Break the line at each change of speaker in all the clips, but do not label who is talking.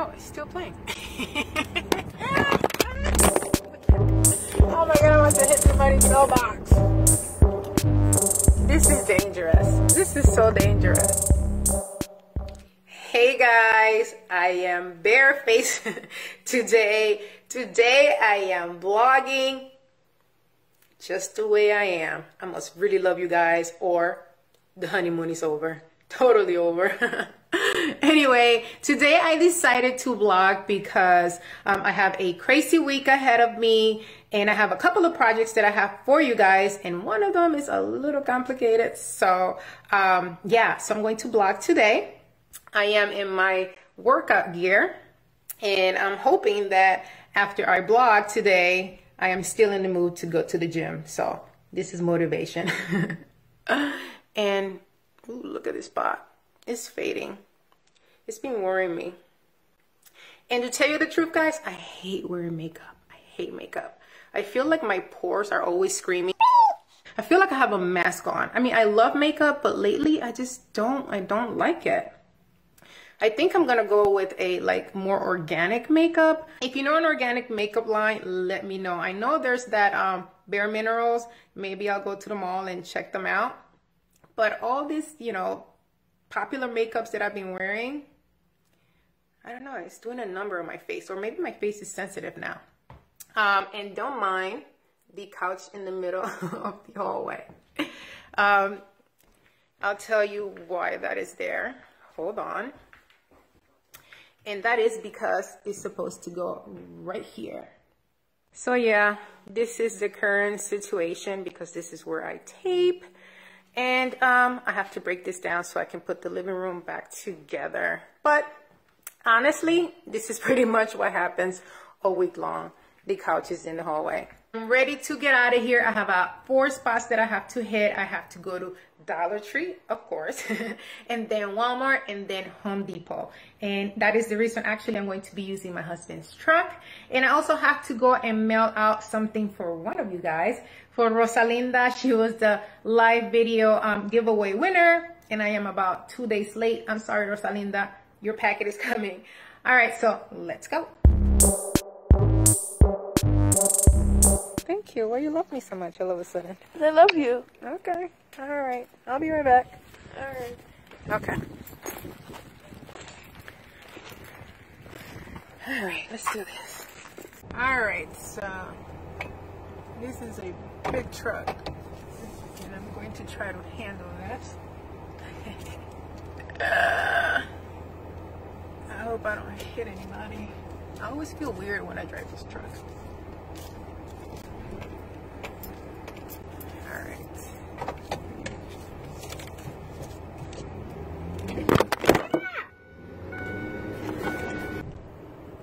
Oh, it's still playing. Oh my god, I must have hit somebody's mailbox. This is dangerous. This is so dangerous. Hey guys, I am barefaced today. Today I am vlogging just the way I am. I must really love you guys or the honeymoon is over. Totally over. Anyway, today I decided to vlog because I have a crazy week ahead of me and I have a couple of projects that I have for you guys, and one of them is a little complicated. So yeah, so I'm going to vlog today. I am in my workout gear and I'm hoping that after I vlog today, I am still in the mood to go to the gym. So this is motivation. And ooh, look at this spot. It's fading. It's been worrying me. And to tell you the truth, guys, I hate wearing makeup. I hate makeup. I feel like my pores are always screaming. I feel like I have a mask on. I mean, I love makeup, but lately I just don't like it. I think I'm gonna go with a like more organic makeup. If you know an organic makeup line, let me know. I know there's that Bare Minerals. Maybe I'll go to the mall and check them out. But all this, you know, popular makeups that I've been wearing, I don't know, it's doing a number on my face, or maybe my face is sensitive now. And don't mind the couch in the middle of the hallway. I'll tell you why that is there. Hold on. And that is because it's supposed to go right here. So yeah, this is the current situation because this is where I tape. And I have to break this down so I can put the living room back together. But honestly, this is pretty much what happens all week long. The couch is in the hallway. I'm ready to get out of here. I have about 4 spots that I have to hit. I have to go to Dollar Tree, of course, and then Walmart, and then Home Depot. And that is the reason actually I'm going to be using my husband's truck. And I also have to go and mail out something for one of you guys. For Rosalinda, she was the live video giveaway winner, and I am about 2 days late. I'm sorry, Rosalinda, your packet is coming. All right, so let's go. Thank you. Why you love me so much all of a sudden?
I love you.
Okay. All right. I'll be right back. All right. Okay. All right. Let's do this. All right. So this is a big truck, and I'm going to try to handle this. I hope I don't hit anybody. I always feel weird when I drive this truck.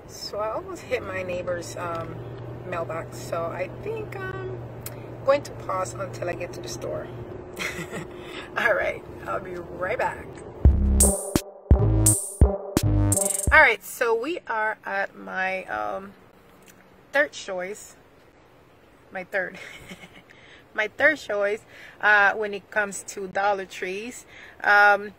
So I almost hit my neighbor's mailbox, so I think I'm going to pause until I get to the store. All right, I'll be right back. All right, so we are at my third choice. My third. My third choice when it comes to Dollar Trees. I'll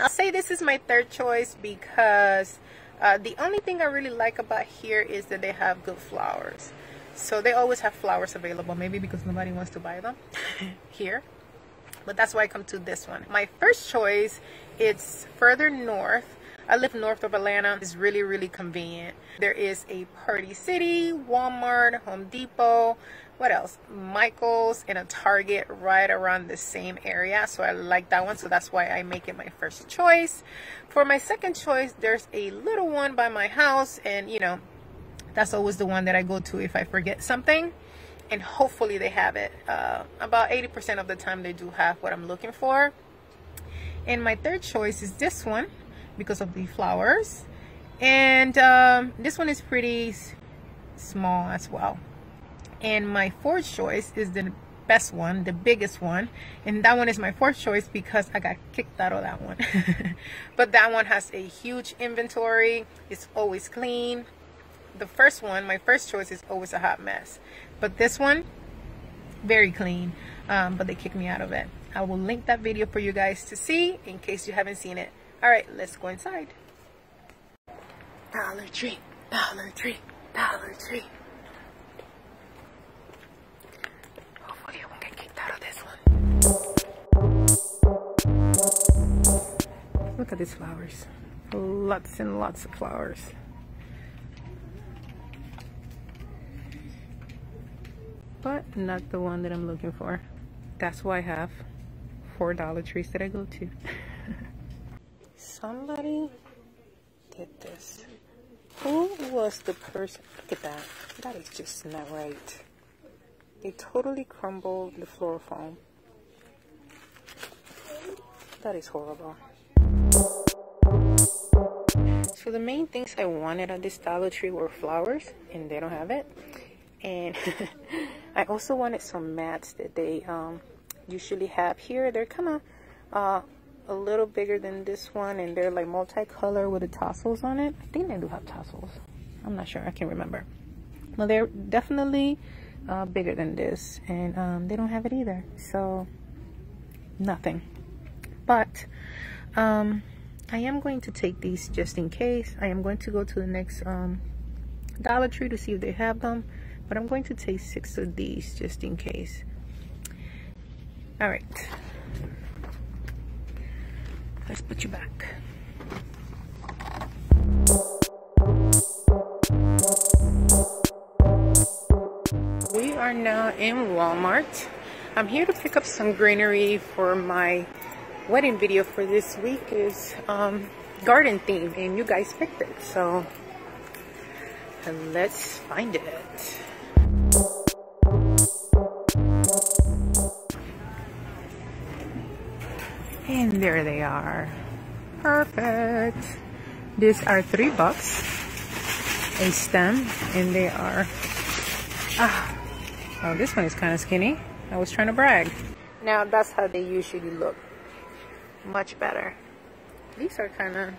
say this is my third choice because the only thing I really like about here is that they have good flowers. So they always have flowers available, maybe because nobody wants to buy them here. But that's why I come to this one. My first choice, it's further north. I live north of Atlanta. It's really, really convenient. There is a Party City, Walmart, Home Depot, what else? Michael's, and a Target right around the same area. So I like that one. So that's why I make it my first choice. For my second choice, there's a little one by my house. And, you know, that's always the one that I go to if I forget something. And hopefully they have it. About 80% of the time they do have what I'm looking for. And my third choice is this one because of the flowers. And this one is pretty small as well. And my fourth choice is the best one, the biggest one, and that one is my fourth choice because I got kicked out of that one. But that one has a huge inventory. It's always clean. The first one, my first choice, is always a hot mess, but this one, very clean. But they kicked me out of it. I will link that video for you guys to see in case you haven't seen it. All right, let's go inside. Dollar Tree, Dollar Tree, Dollar Tree. Hopefully I won't get kicked out of this one. Look at these flowers. Lots and lots of flowers. But not the one that I'm looking for. That's why I have 4 Dollar Trees that I go to. Somebody did this. Who was the person? Look at that. That is just not right. They totally crumbled the floor foam. That is horrible. So the main things I wanted at this Dollar Tree were flowers, and they don't have it. And I also wanted some mats that they usually have here. They're kind of a little bigger than this one, and they're like multicolor with the tassels on it. I think they do have tassels. I'm not sure. I can't remember. Well, they're definitely bigger than this, and they don't have it either. So nothing. But I am going to take these just in case. I am going to go to the next Dollar Tree to see if they have them. But I'm going to take 6 of these just in case. All right. Let's put you back. We are now in Walmart. I'm here to pick up some greenery for my wedding video for this week. Is garden theme, and you guys picked it, so let's find it. And there they are. Perfect. These are $3 a stem, and they are oh, this one is kind of skinny. I was trying to brag. Now that's how they usually look. Much better. These are kind of,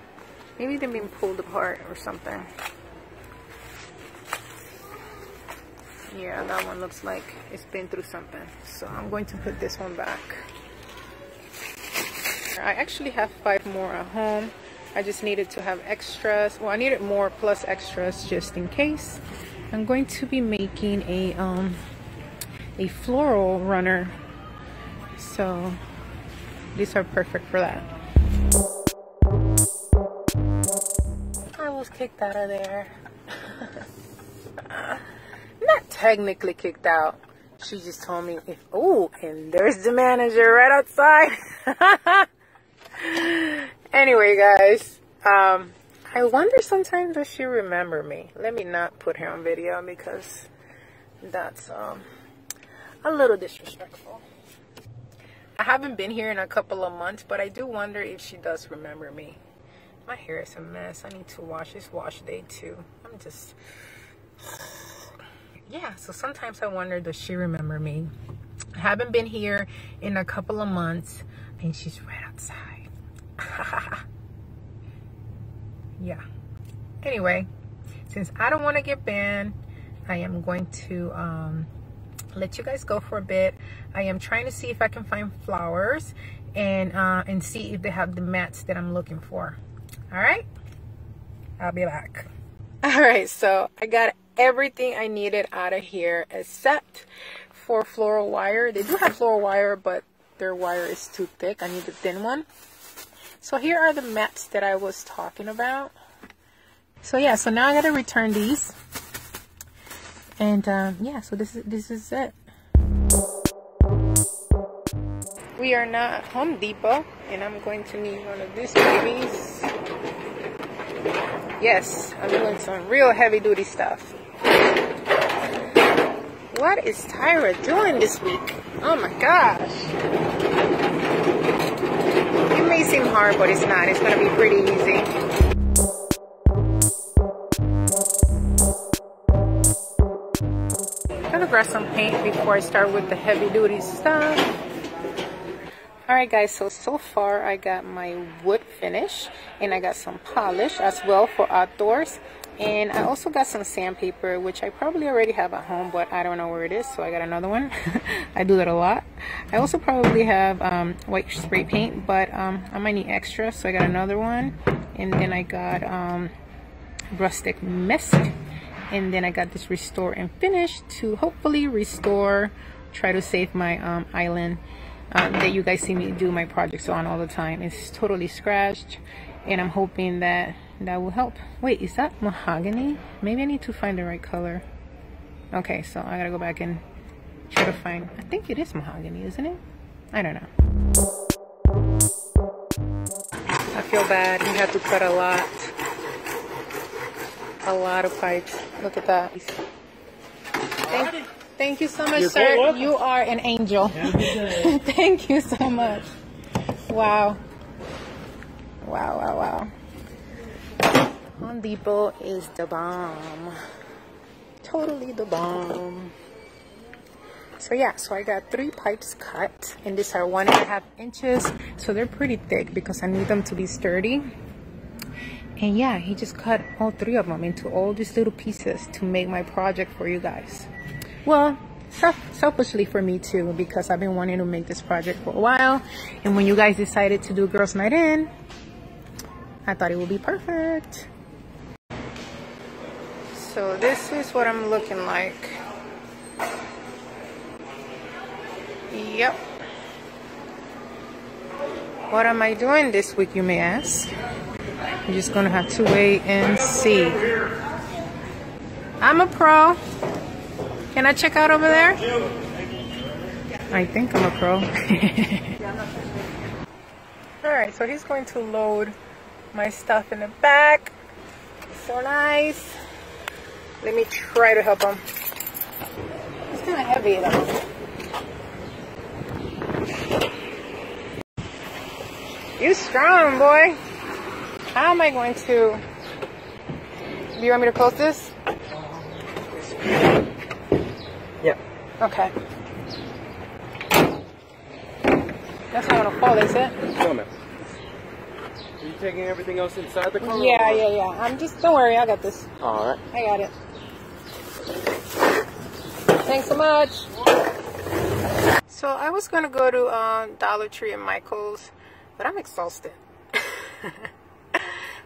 maybe they've been pulled apart or something. Yeah, that one looks like it's been through something. So I'm going to put this one back. I actually have 5 more at home. I just needed to have extras. Well, I needed more plus extras just in case. I'm going to be making a floral runner. So these are perfect for that. I was kicked out of there. Not technically kicked out. She just told me if, oh, and there's the manager right outside. Anyway, guys, I wonder sometimes does she remember me. Let me not put her on video because that's a little disrespectful. I haven't been here in a couple of months, but I do wonder if she does remember me. My hair is a mess. I need to wash. It's wash day too. I'm just, yeah, so sometimes I wonder, does she remember me? I haven't been here in a couple of months, and she's right outside. Yeah. Anyway, since I don't want to get banned, I am going to let you guys go for a bit. I am trying to see if I can find flowers and see if they have the mats that I'm looking for. All right, I'll be back. All right, so I got everything I needed out of here except for floral wire. They do have floral wire, but their wire is too thick. I need the thin one. So here are the mats that I was talking about. So yeah, so now I gotta return these. And yeah, so this is it. We are now at Home Depot, and I'm going to need one of these babies. Yes, I'm doing some real heavy duty stuff. What is Tyra doing this week? Oh my gosh. It may seem hard, but it's not. It's going to be pretty easy. I'm going to grab some paint before I start with the heavy duty stuff. Alright guys, so far I got my wood finish, and I got some polish as well for outdoors. And I also got some sandpaper, which I probably already have at home, but I don't know where it is, so I got another one. I do that a lot. I also probably have white spray paint, but I might need extra, so I got another one. And then I got rustic mist. And then I got this restore and finish to hopefully restore, try to save my island that you guys see me do my projects on all the time. It's totally scratched, and I'm hoping that that will help. Wait, is that mahogany? Maybe I need to find the right color. Okay, so I gotta go back and try to find, I think it is mahogany, isn't it? I don't know. I feel bad. We had to cut a lot of pipes. Look at that. Thank you so much, sir. You are an angel. Thank you so much. Wow. Wow, wow, wow. Home Depot is the bomb. Totally the bomb. So yeah, so I got 3 pipes cut, and these are 1.5 inches, so they're pretty thick because I need them to be sturdy. And yeah, he just cut all 3 of them into all these little pieces to make my project for you guys. Well, selfishly for me too, because I've been wanting to make this project for a while, and when you guys decided to do Girls Night In, I thought it would be perfect. So this is what I'm looking like. Yep. What am I doing this week, you may ask? You're just gonna have to wait and see. I'm a pro. Can I check out over there? I think I'm a pro. Alright, so he's going to load my stuff in the back. So nice. Let me try to help him. It's kind of heavy though. You strong, boy. How am I going to... Do you want me to close this?
Yeah.
Okay. That's not gonna fall, is it?
No, man. Are you taking everything else inside the car?
Yeah. I'm just... Don't worry, I got this.
Alright.
I got it. Thanks so much. So I was gonna go to Dollar Tree and Michael's, but I'm exhausted.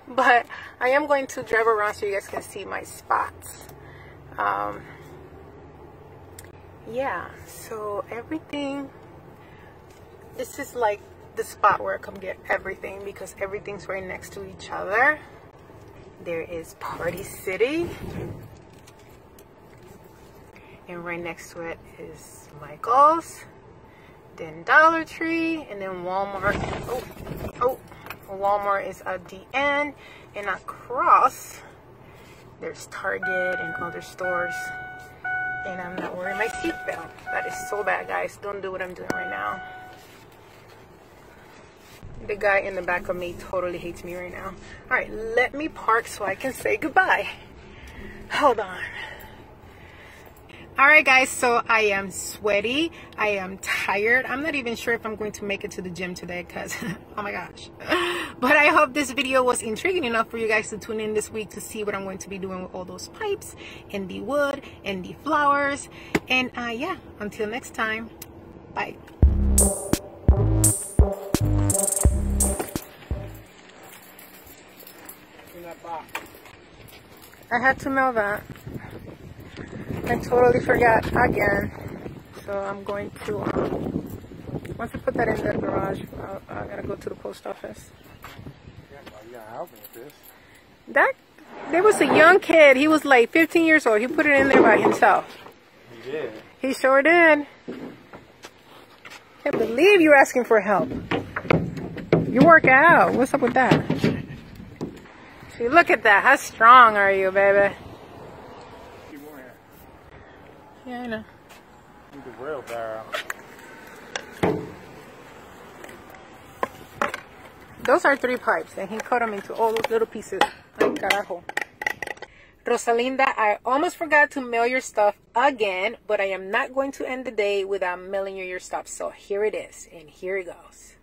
But I am going to drive around so you guys can see my spots. Yeah, so everything, this is like the spot where I come get everything because everything's right next to each other. There is Party City, and right next to it is Michael's, then Dollar Tree, and then Walmart. Oh, Walmart is at the end, and across there's Target and other stores. And I'm not wearing my seatbelt. That is so bad, guys. Don't do what I'm doing right now. The guy in the back of me totally hates me right now. Alright, let me park so I can say goodbye. Hold on. Alright guys, so I am sweaty. I am tired. I'm not even sure if I'm going to make it to the gym today because, oh my gosh. But I hope this video was intriguing enough for you guys to tune in this week to see what I'm going to be doing with all those pipes and the wood and the flowers. And yeah, until next time, bye. I had to mail that. I totally forgot again. So I'm going to, once I put that in the garage, I gotta go to the post office.
You gotta help me with
this. There was a young kid. He was like 15 years old. He put it in there by himself.
He did.
He sure did. Can't believe you're asking for help. You work out. What's up with that? See, look at that. How strong are you, baby? Yeah, I know.
The real barrel.
Those are 3 pipes, and he cut them into all those little pieces. Ay, carajo. Rosalinda, I almost forgot to mail your stuff again, but I am not going to end the day without mailing you your stuff. So here it is, and here it goes.